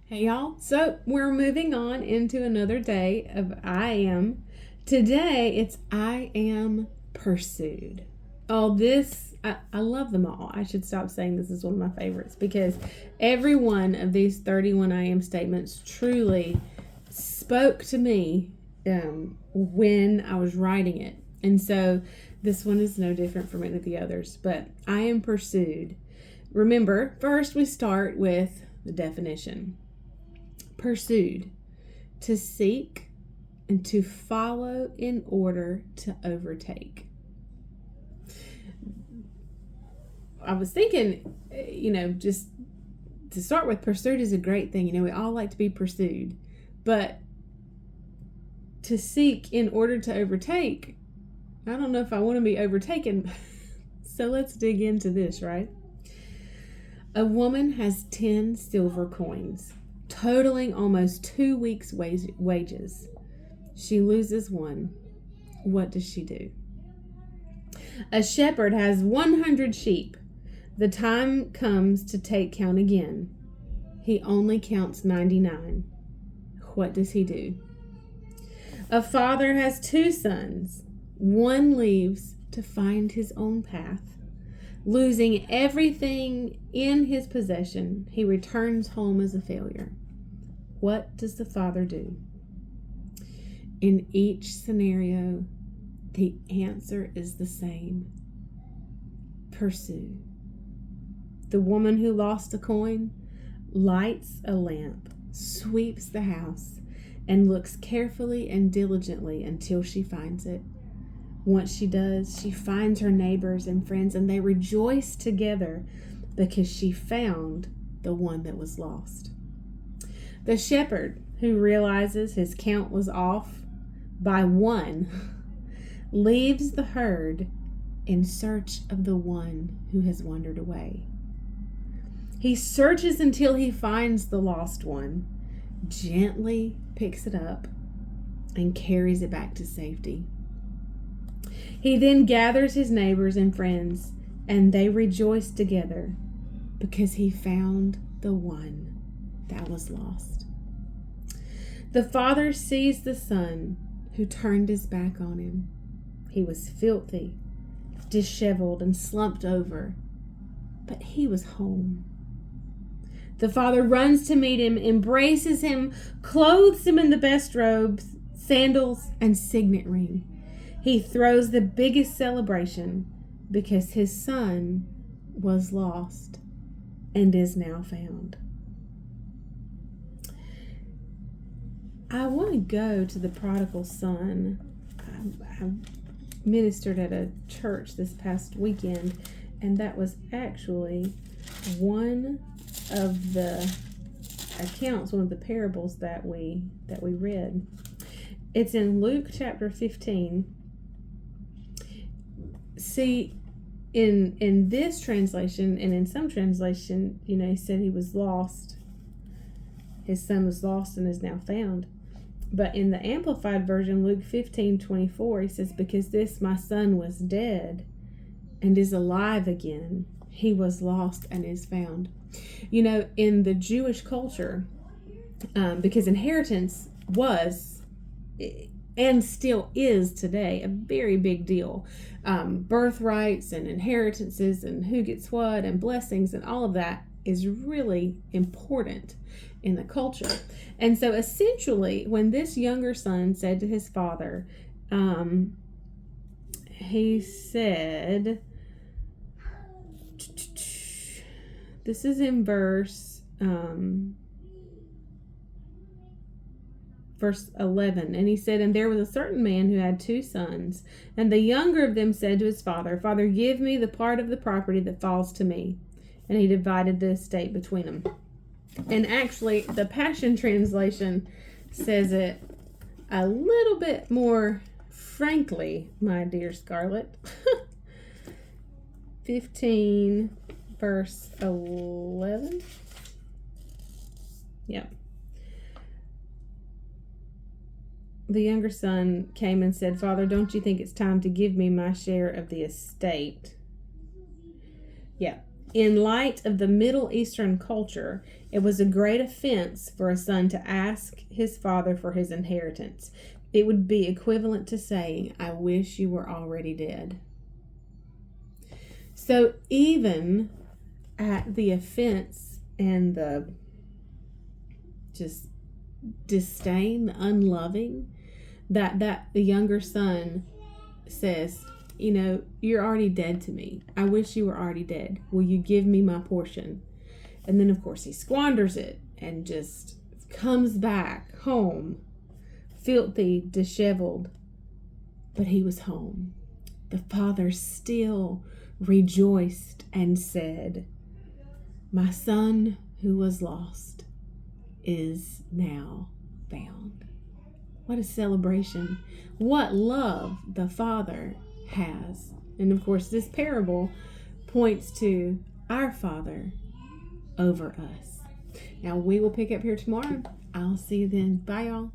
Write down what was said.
Hey y'all. So we're moving on into another day of I am. Today it's I am pursued. Oh, I love them all. I should stop saying this is one of my favorites because every one of these 31 I am statements truly spoke to me when I was writing it. And so this one is no different from any of the others. But I am pursued. Remember, first we start with the definition. Pursued, to seek and to follow in order to overtake. I was thinking, just to start with, pursued is a great thing. We all like to be pursued, but to seek in order to overtake, I don't know if I want to be overtaken. So let's dig into this, right? A woman has 10 silver coins, totaling almost 2 weeks' wages. She loses one. What does she do? A shepherd has 100 sheep. The time comes to take count again. He only counts 99. What does he do? A father has 2 sons. One leaves to find his own path. Losing everything in his possession, he returns home as a failure. What does the father do? In each scenario, the answer is the same. Pursue. The woman who lost a coin lights a lamp, sweeps the house, and looks carefully and diligently until she finds it. Once she does, she finds her neighbors and friends, and they rejoice together because she found the one that was lost. The shepherd, who realizes his count was off by 1, leaves the herd in search of the one who has wandered away. He searches until he finds the lost one, gently picks it up, and carries it back to safety. He then gathers his neighbors and friends, and they rejoice together because he found the one that was lost. The father sees the son who turned his back on him. He was filthy, disheveled, and slumped over, but he was home. The father runs to meet him, embraces him, clothes him in the best robes, sandals, and signet ring. He throws the biggest celebration because his son was lost and is now found. I want to go to the prodigal son. I ministered at a church this past weekend, and that was actually one of the accounts, one of the parables that we read. It's in Luke chapter 15. See, in this translation and in some translation, he said he was lost. His son was lost and is now found. But in the Amplified Version, Luke 15:24, he says, because this my son was dead and is alive again. He was lost and is found. In the Jewish culture, because inheritance was and still is today a very big deal. Birthrights and inheritances and who gets what and blessings and all of that is really important in the culture. And so essentially, when this younger son said to his father, he said, this is in verse 11, and he said, and there was a certain man who had 2 sons, and the younger of them said to his father, Father, give me the part of the property that falls to me. And he divided the estate between them. And actually, the Passion Translation says it a little bit more frankly, my dear Scarlett. 15, verse 11. Yep. The younger son came and said, Father, don't you think it's time to give me my share of the estate? Yeah. In light of the Middle Eastern culture, It was a great offense for a son to ask his father for his inheritance. It would be equivalent to saying, I wish you were already dead. So even at the offense and the just disdain, the unloving, that the younger son says, you're already dead to me. I wish you were already dead. Will you give me my portion? And then, of course, he squanders it and just comes back home, filthy, disheveled. But he was home. The father still rejoiced and said, my son who was lost is now found. What a celebration. What love the Father has. And of course, this parable points to our Father over us. Now, we will pick up here tomorrow. I'll see you then. Bye, y'all.